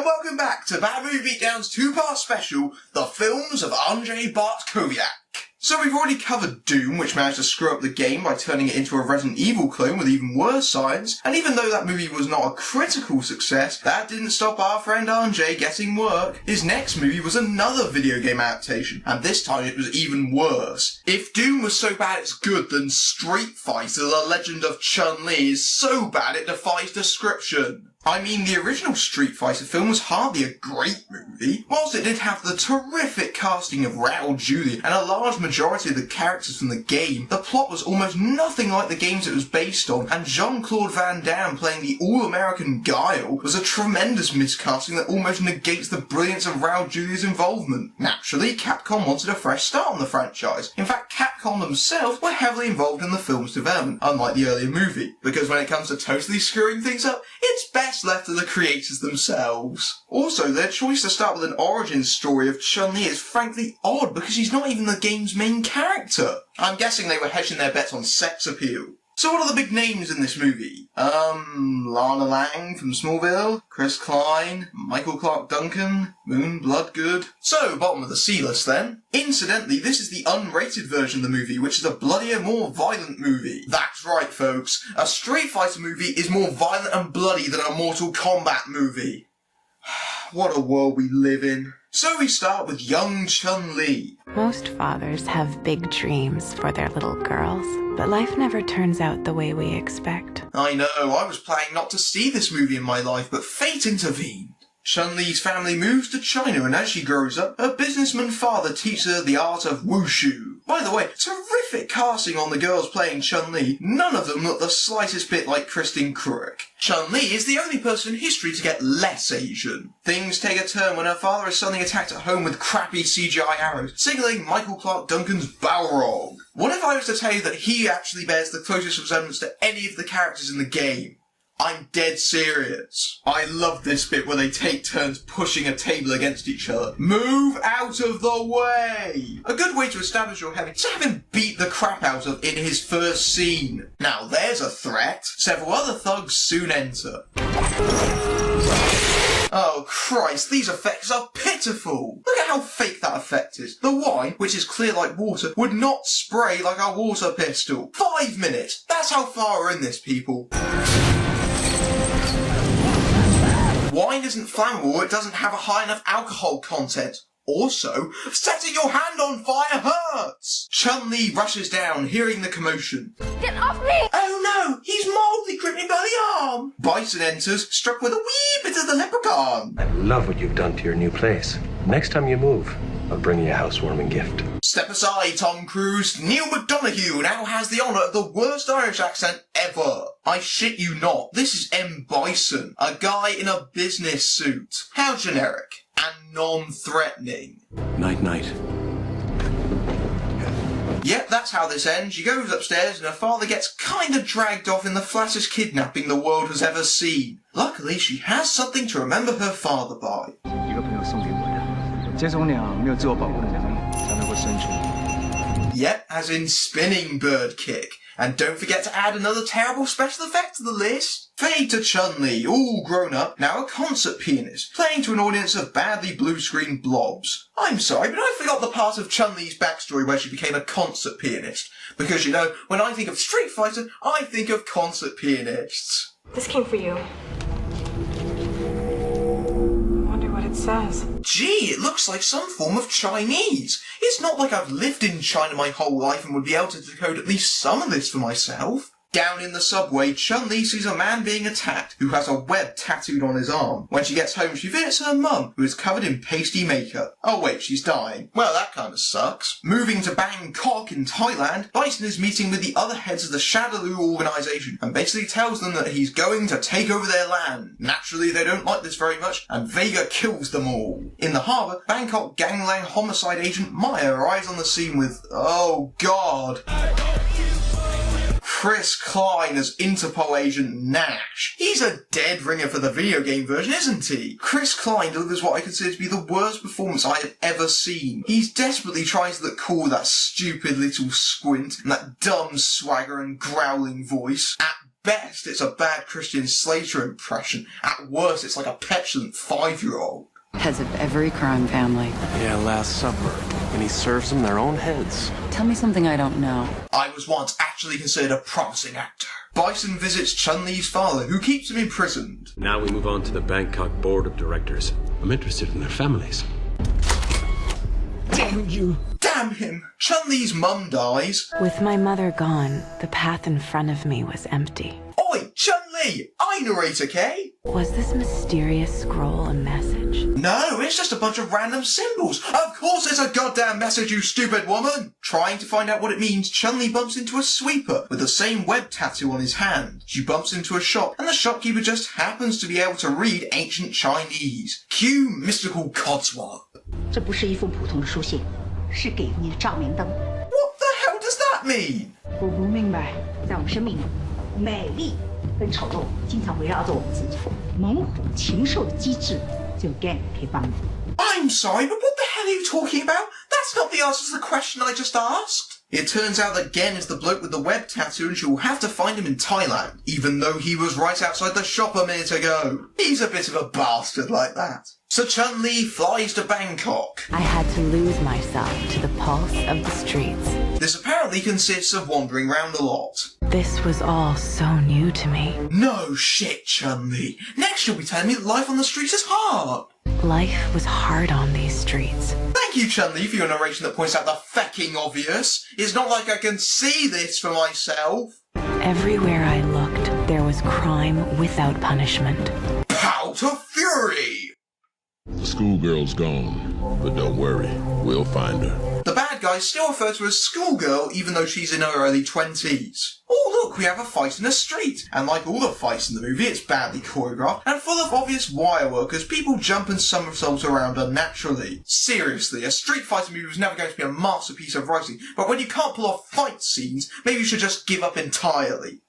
and welcome back to Bad Movie Beatdown's two-part special, The Films of Andrzej Bartkowiak. So we've already covered Doom, which managed to screw up the game by turning it into a Resident Evil clone with even worse science, and even though that movie was not a critical success, that didn't stop our friend Andrzej getting work. His next movie was another video game adaptation, and this time it was even worse. If Doom was so bad it's good, then Street Fighter: The Legend of Chun-Li is so bad it defies description. I mean, the original Street Fighter film was hardly a great movie. Whilst it did have the terrific casting of Raul Julia and a large majority of the characters from the game, the plot was almost nothing like the games it was based on, and Jean-Claude Van Damme playing the all-American Guile was a tremendous miscasting that almost negates the brilliance of Raul Julia's involvement. Naturally, Capcom wanted a fresh start on the franchise. In fact, Capcom themselves were heavily involved in the film's development, unlike the earlier movie, because when it comes to totally screwing things up, it's best left to the creators themselves. Also, their choice to start with an origin story of Chun-Li is frankly odd because she's not even the game's main character. I'm guessing they were hedging their bets on sex appeal. So what are the big names in this movie? Lana Lang from Smallville, Klein, Michael Clarke Duncan, Moon Bloodgood. So, bottom of the C list then. Incidentally, this is the unrated version of the movie, which is a bloodier, more violent movie. That's right, folks. A Street Fighter movie is more violent and bloody than a Mortal Kombat movie. What a world we live in. So we start with young Chun-Li. Most fathers have big dreams for their little girls, but life never turns out the way we expect. I know, I was planning not to see this movie in my life, but fate intervened. Chun-Li's family moves to China, and as she grows up, her businessman father teaches her the art of wushu. By the way, terrific casting on the girls playing Chun-Li. None of them look the slightest bit like Kruek. Chun-Li is the only person in history to get less Asian. Things take a turn when her father is suddenly attacked at home with crappy CGI arrows, signaling Michael Clarke Duncan's Balrog. What if I was to tell you that he actually bears the closest resemblance to any of the characters in the game? I'm dead serious. I love this bit where they take turns pushing a table against each other. Move out of the way! A good way to establish your heavy is to have him beat the crap out of in his first scene. Now there's a threat. Several other thugs soon enter. Oh Christ, these effects are pitiful! Look at how fake that effect is. The wine, which is clear like water, would not spray like a water pistol. 5 minutes! That's how far we're in this, people. Wine isn't flammable, it doesn't have a high enough alcohol content. Also, setting your hand on fire hurts! Chun-Li rushes down, hearing the commotion. Get off me! Oh no, he's mildly gripped me by the arm! Bison enters, struck with a wee bit of the leprechaun. I love what you've done to your new place. Next time you move, I'll bring you a housewarming gift. Step aside, Tom Cruise. Neal now has the honour of the worst Irish accent ever. I shit you not, this is M. Bison, a guy in a business suit. How generic and non-threatening. Night-night. Yep, that's how this ends. She goes upstairs and her father gets kinda dragged off in the flattest kidnapping the world has ever seen. Luckily, she has something to remember her father by. Yep, as in spinning bird kick. And don't forget to add another terrible special effect to the list. Fade to Chun-Li, all grown up, now a concert pianist, playing to an audience of badly blue-screen blobs. I'm sorry, but I forgot the part of Chun-Li's backstory where she became a concert pianist. Because, you know, when I think of Street Fighter, I think of concert pianists. This came for you. It says. Gee, it looks like some form of Chinese. It's not like I've lived in China my whole life and would be able to decode at least some of this for myself. Down in the subway, Chun-Li sees a man being attacked who has a web tattooed on his arm. When she gets home, she visits her mum, who is covered in pasty makeup. Oh wait, she's dying. Well, that kinda sucks. Moving to Bangkok in Thailand, Bison is meeting with the other heads of the Shadowlaw organisation and basically tells them that he's going to take over their land. Naturally, they don't like this very much, and Vega kills them all. In the harbour, Bangkok gangland homicide agent Maya arrives on the scene with, oh god, Klein as Interpol agent Nash. He's a dead ringer for the video game version, isn't he? Klein delivers what I consider to be the worst performance I have ever seen. He's desperately trying to look cool with that stupid little squint and that dumb swagger and growling voice. At best, it's a bad Christian Slater impression. At worst, it's like a petulant 5-year-old. Heads of every crime family. Yeah, Last Supper. And he serves them their own heads. Tell me something I don't know. I was once actually considered a promising actor. Bison visits Chun-Li's father, who keeps him imprisoned. Now we move on to the Bangkok Board of Directors. I'm interested in their families. Damn you! Damn him! Chun-Li's mum dies. With my mother gone, the path in front of me was empty. Oi, Chun-Li! I narrate, okay? Was this mysterious scroll a message? No, it's just a bunch of random symbols. Of course it's a goddamn message, you stupid woman! Trying to find out what it means, Chun-Li bumps into a sweeper with the same web tattoo on his hand. She bumps into a shop, and the shopkeeper just happens to be able to read ancient Chinese. Cue mystical codswallop. 这不是一封普通的书信，是给你的照明灯。 What the hell does that mean? 我不明白，在我们生命里，美丽跟丑陋经常围绕着我们自己，猛虎禽兽的机制只有 Gan 可以帮你。 I'm sorry, but what the hell are you talking about? That's not the answer to the question I just asked. It turns out that Gen is the bloke with the web tattoo and she will have to find him in Thailand, even though he was right outside the shop a minute ago. He's a bit of a bastard like that. So Chun-Li flies to Bangkok. I had to lose myself to the pulse of the streets. This apparently consists of wandering around a lot. This was all so new to me. No shit, Chun-Li. Next you'll be telling me that life on the streets is hard. Life was hard on these streets. Thank you, Chun-Li, for your narration that points out the fecking obvious. It's not like I can see this for myself. Everywhere I looked, there was crime without punishment. Pout of fury! The schoolgirl's gone, but don't worry, we'll find her. The bad guys still refer to her as schoolgirl, even though she's in her early 20s. Oh look, we have a fight in a street. And like all the fights in the movie, it's badly choreographed and full of obvious wire work as people jump and somersault around unnaturally. Seriously, a Street Fighter movie was never going to be a masterpiece of writing, but when you can't pull off fight scenes, maybe you should just give up entirely.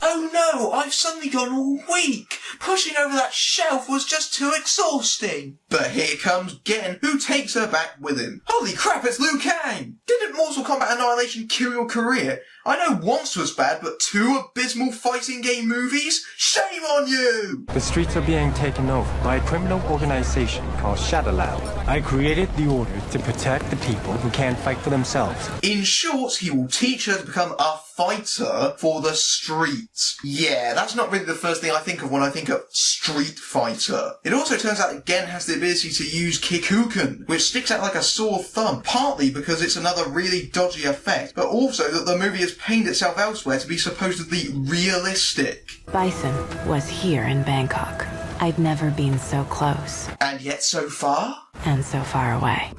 Oh no, I've suddenly gone all weak. Pushing over that shelf was just too exhausting. But here comes Gen, who takes her back with him. Holy crap, it's Liu Kang! Didn't Mortal Kombat Annihilation kill your career? I know once was bad, but 2 abysmal fighting game movies? Shame on you! The streets are being taken over by a criminal organization called Shadowlaw. I created the order to protect the people who can't fight for themselves. In short, he will teach her to become a fighter for the streets. Yeah, that's not really the first thing I think of when I think of Street Fighter. It also turns out that Gen has the ability to use Kikuken, which sticks out like a sore thumb, partly because it's another really dodgy effect, but also that the movie has pained itself elsewhere to be supposedly realistic. Bison was here in Bangkok. I'd never been so close. And yet so far? And so far away.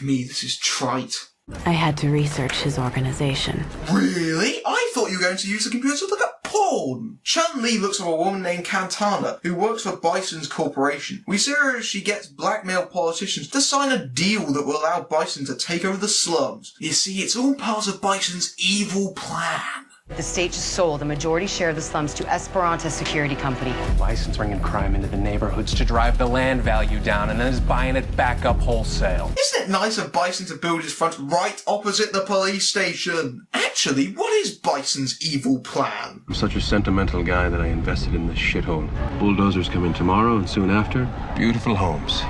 Me, this is trite. I had to research his organization. Really? I thought you were going to use the computer to look at porn. Chun-Li looks for a woman named Cantana, who works for Bison's corporation. We see her as she gets blackmail politicians to sign a deal that will allow Bison to take over the slums. You see, it's all part of Bison's evil plan. The state just sold a majority share of the slums to Esperanza Security Company. Bison's bringing crime into the neighborhoods to drive the land value down and then is buying it back up wholesale. Isn't it nice of Bison to build his front right opposite the police station? Actually, what is Bison's evil plan? I'm such a sentimental guy that I invested in this shithole. Bulldozers come in tomorrow and soon after, beautiful homes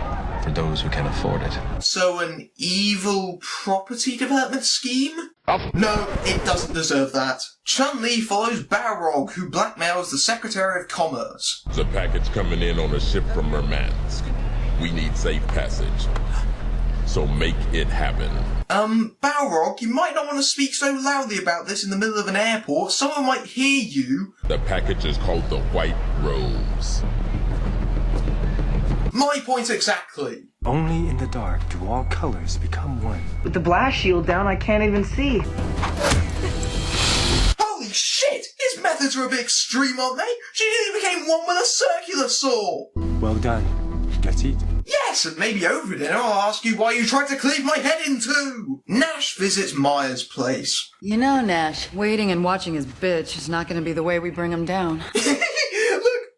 for those who can afford it. So an evil property development scheme? No, it doesn't deserve that. Chun-Li follows Balrog, who blackmails the Secretary of Commerce. The package coming in on a ship from Murmansk. We need safe passage. So make it happen. Balrog, you might not want to speak so loudly about this in the middle of an airport. Someone might hear you. The package is called the White Rose. My point exactly. Only in the dark do all colors become one. With the blast shield down, I can't even see. Holy shit! His methods are a bit extreme, aren't they? She nearly became one with a circular saw. Well done. Let's eat. Yes, and maybe over dinner I'll ask you why you tried to cleave my head in two. Nash visits Maya's place. You know, Nash, waiting and watching his bitch is not going to be the way we bring him down. Look,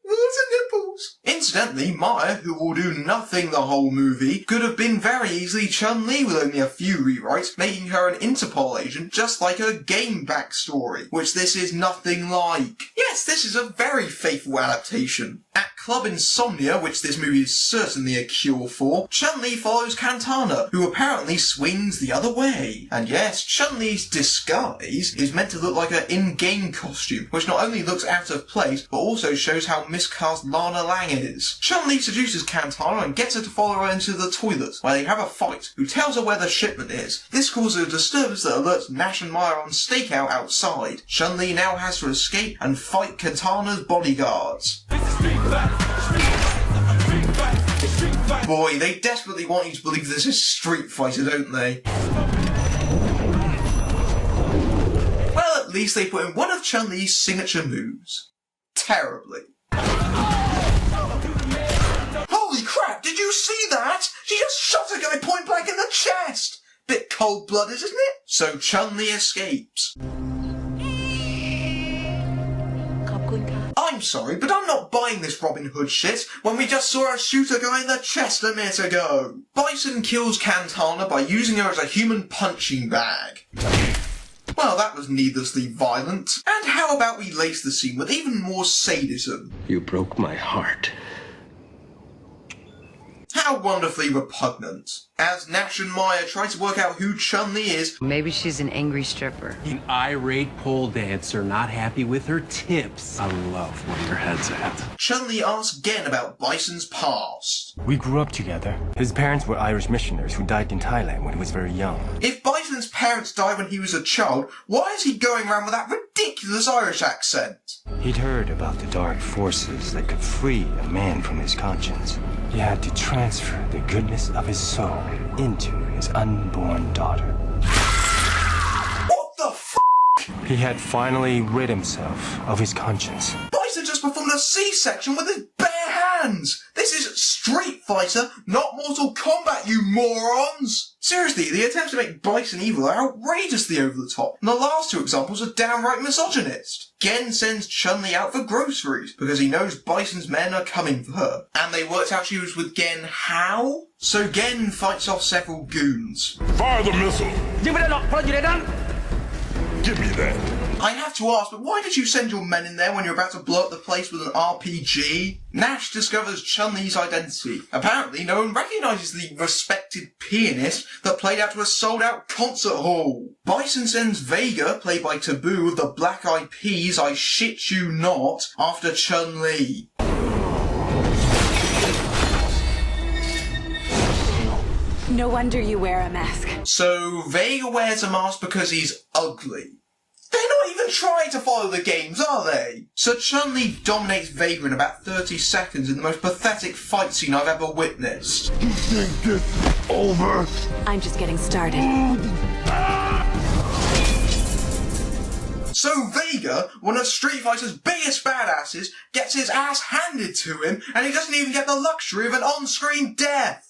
water nipples. In Incidentally, Maya, who will do nothing the whole movie, could have been very easily Chun-Li with only a few rewrites, making her an Interpol agent just like her game backstory, which this is nothing like. Yes, this is a very faithful adaptation. At Club Insomnia, which this movie is certainly a cure for, Chun-Li follows Katana, who apparently swings the other way. And yes, Chun-Li's disguise is meant to look like her in-game costume, which not only looks out of place, but also shows how miscast Lana Lang is. Chun-Li seduces Katana and gets her to follow her into the toilet, where they have a fight, who tells her where the shipment is. This causes a disturbance that alerts Nash and Maya on stakeout outside. Chun-Li now has to escape and fight Katana's bodyguards. Boy, they desperately want you to believe this is Street Fighter, don't they? Well, at least they put in one of Chun-Li's signature moves. Terribly. Holy crap, did you see that? She just shot a guy point blank in the chest! Bit cold-blooded, isn't it? So Chun-Li escapes. I'm sorry, but I'm not buying this Robin Hood shit when we just saw her shoot a guy in the chest a minute ago. Bison kills Katana by using her as a human punching bag. Well, that was needlessly violent. And how about we lace the scene with even more sadism? You broke my heart. How wonderfully repugnant. As Nash and Maya try to work out who Chun-Li is, Maybe she's an angry stripper. An irate pole dancer not happy with her tips. I love where your head's at. Chun-Li asks Gen about Bison's past. We grew up together. His parents were Irish missionaries who died in Thailand when he was very young. If Bison's parents died when he was a child, why is he going around with that ridiculous Irish accent? He'd heard about the dark forces that could free a man from his conscience. He had to transfer the goodness of his soul into his unborn daughter. What the f***? He had finally rid himself of his conscience. Bison just performed a C-section with his bare hands! This is Street Fighter, not Mortal Kombat, you morons! Seriously, the attempts to make Bison evil are outrageously over the top, and the last two examples are downright misogynist. Gen sends Chun-Li out for groceries, because he knows Bison's men are coming for her. And they worked out she was with Gen how? So Gen fights off several goons. Fire the missile! Give me that. I have to ask, but why did you send your men in there when you're about to blow up the place with an RPG? Nash discovers Chun-Li's identity. Apparently, no one recognises the respected pianist that played out to a sold-out concert hall. Bison sends Vega, played by Taboo of the Black Eyed Peas, I shit you not, after Chun-Li. No wonder you wear a mask. So, Vega wears a mask because he's ugly. They're not even trying to follow the games, are they? So Chun-Li dominates Vega in about 30 seconds in the most pathetic fight scene I've ever witnessed. You think this is over? I'm just getting started. So Vega, one of Street Fighter's biggest badasses, gets his ass handed to him, and he doesn't even get the luxury of an on-screen death.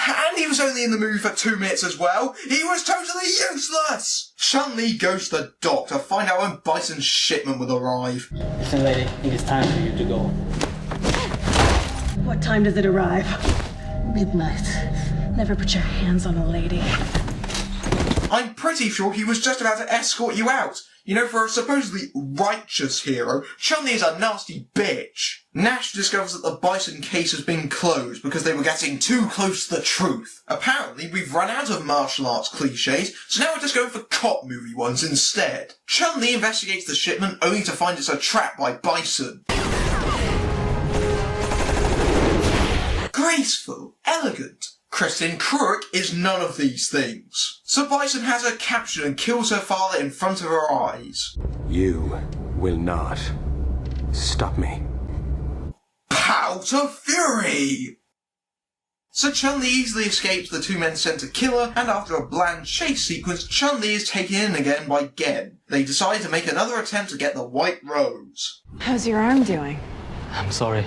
And he was only in the movie for 2 minutes as well. He was totally useless! Chun-Li goes to the dock to find out when Bison's shipment will arrive. Listen, lady, it is time for you to go. What time does it arrive? Midnight. Never put your hands on a lady. I'm pretty sure he was just about to escort you out. You know, for a supposedly righteous hero, Chun-Li is a nasty bitch. Nash discovers that the Bison case has been closed because they were getting too close to the truth. Apparently, we've run out of martial arts cliches, so now we're just going for cop movie ones instead. Chun-Li investigates the shipment only to find it's a trap by Bison. Graceful, elegant. Kristen Kruek is none of these things. So Bison has her captured and kills her father in front of her eyes. You will not stop me. Pout of fury! So Chun-Li easily escapes the 2 men sent to kill her, and after a bland chase sequence, Chun-Li is taken in again by Gen. They decide to make another attempt to get the White Rose. How's your arm doing? I'm sorry.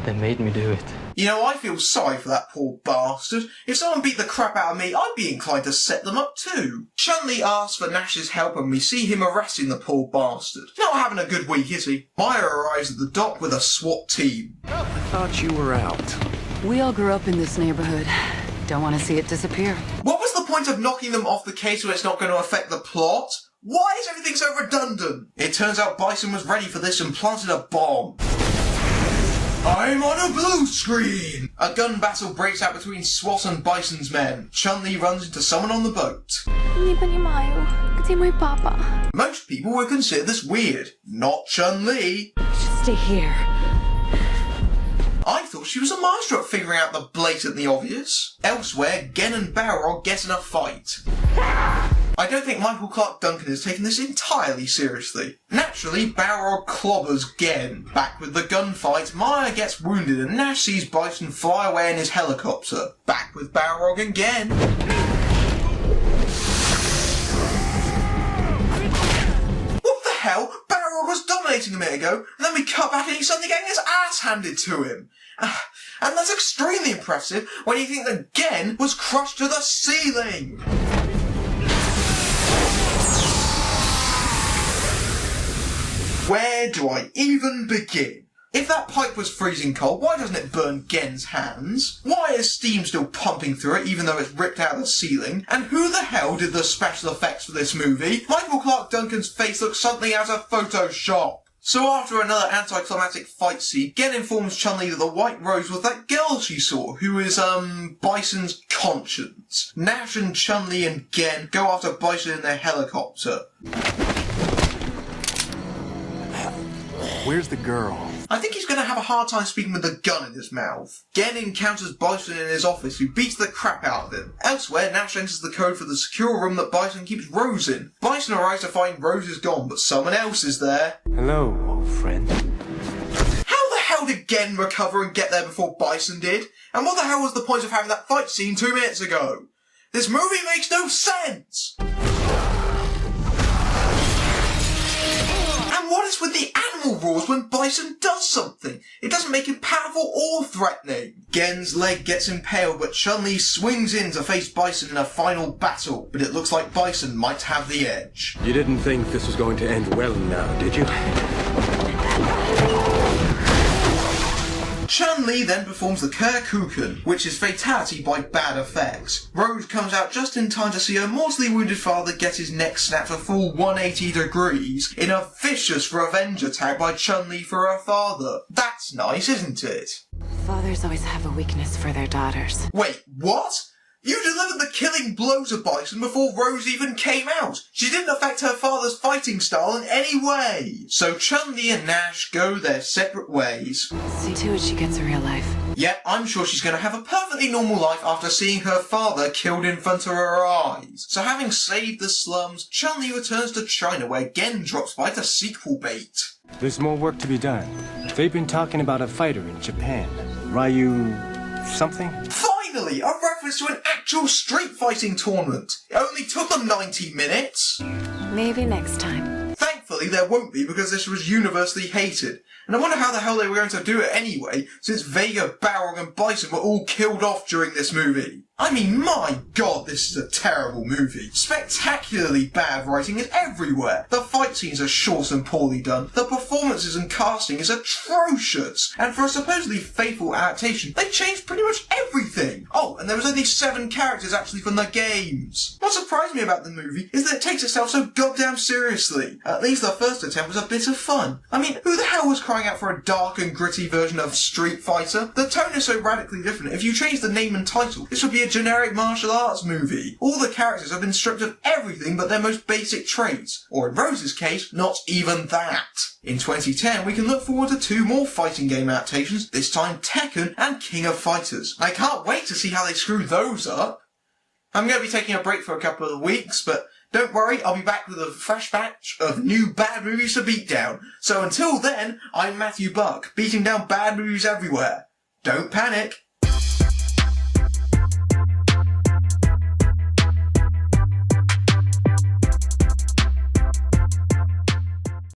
They made me do it. You know, I feel sorry for that poor bastard. If someone beat the crap out of me, I'd be inclined to set them up too. Chun-Li asks for Nash's help and we see him arresting the poor bastard. Not having a good week, is he? Maya arrives at the dock with a SWAT team. thought you were out. We all grew up in this neighborhood. Don't want to see it disappear. What was the point of knocking them off the case when it's not going to affect the plot? Why is everything so redundant? It turns out Bison was ready for this and planted a bomb. I'm on a blue screen! A gun battle breaks out between SWAT and Bison's men. Chun-Li runs into someone on the boat. Не понимаю, где мой папа? Most people would consider this weird. Not Chun-Li. Stay here. I thought she was a master at figuring out the blatantly obvious. Elsewhere, Gen and Balrog get in a fight. I don't think Michael Clarke Duncan has taken this entirely seriously. Naturally, Balrog clobbers Gen. Back with the gunfight, Maya gets wounded and Nash sees Bison fly away in his helicopter. Back with Balrog and Gen. What the hell? Balrog was dominating a minute ago, and then we cut back and he's suddenly getting his ass handed to him. And that's extremely impressive when you think that Gen was crushed to the ceiling. Where do I even begin? If that pipe was freezing cold, why doesn't it burn Gen's hands? Why is steam still pumping through it even though it's ripped out of the ceiling? And who the hell did the special effects for this movie? Michael Clarke Duncan's face looks something out of Photoshop. So after another anticlimactic fight scene, Gen informs Chun-Li that the White Rose was that girl she saw, who is, Bison's conscience. Nash and Chun-Li and Gen go after Bison in their helicopter. Where's the girl? I think he's going to have a hard time speaking with a gun in his mouth. Gen encounters Bison in his office, who beats the crap out of him. Elsewhere, Nash enters the code for the secure room that Bison keeps Rose in. Bison arrives to find Rose is gone, but someone else is there. Hello, old friend. How the hell did Gen recover and get there before Bison did? And what the hell was the point of having that fight scene 2 minutes ago? This movie makes no sense! And what is with the animal roars when Bison does something? It doesn't make him powerful or threatening. Gen's leg gets impaled, but Chun-Li swings in to face Bison in a final battle. But it looks like Bison might have the edge. You didn't think this was going to end well now, did you? Chun-Li then performs the Kruek, which is fatality by bad effects. Rose comes out just in time to see her mortally wounded father get his neck snapped a full 180 degrees in a vicious revenge attack by Chun-Li for her father. That's nice, isn't it? Fathers always have a weakness for their daughters. Wait, what? You delivered the killing blow to Bison before Rose even came out. She didn't affect her father's fighting style in any way. So Chun-Li and Nash go their separate ways. See to it she gets a real life. Yet, I'm sure she's going to have a perfectly normal life after seeing her father killed in front of her eyes. So having saved the slums, Chun-Li returns to China where Gen drops by to sequel bait. There's more work to be done. They've been talking about a fighter in Japan. Ryu... something? Finally, a reference to an actual street fighting tournament. It only took them 90 minutes. Maybe next time. Thankfully, there won't be because this was universally hated. And I wonder how the hell they were going to do it anyway, since Vega, Balrog and Bison were all killed off during this movie. I mean, my god, this is a terrible movie. Spectacularly bad writing is everywhere. The fight scenes are short and poorly done. The performances and casting is atrocious. And for a supposedly faithful adaptation, they changed pretty much everything. Oh, and there was only 7 characters actually from the games. What surprised me about the movie is that it takes itself so goddamn seriously. At least the first attempt was a bit of fun. I mean, who the hell was crying out for a dark and gritty version of Street Fighter? The tone is so radically different. If you change the name and title, this would be a generic martial arts movie. All the characters have been stripped of everything but their most basic traits. Or in Rose's case, not even that. In 2010, we can look forward to 2 more fighting game adaptations, this time Tekken and King of Fighters. I can't wait to see how they screw those up. I'm going to be taking a break for a couple of weeks, but don't worry, I'll be back with a fresh batch of new bad movies to beat down. So until then, I'm Matthew Buck, beating down bad movies everywhere. Don't panic.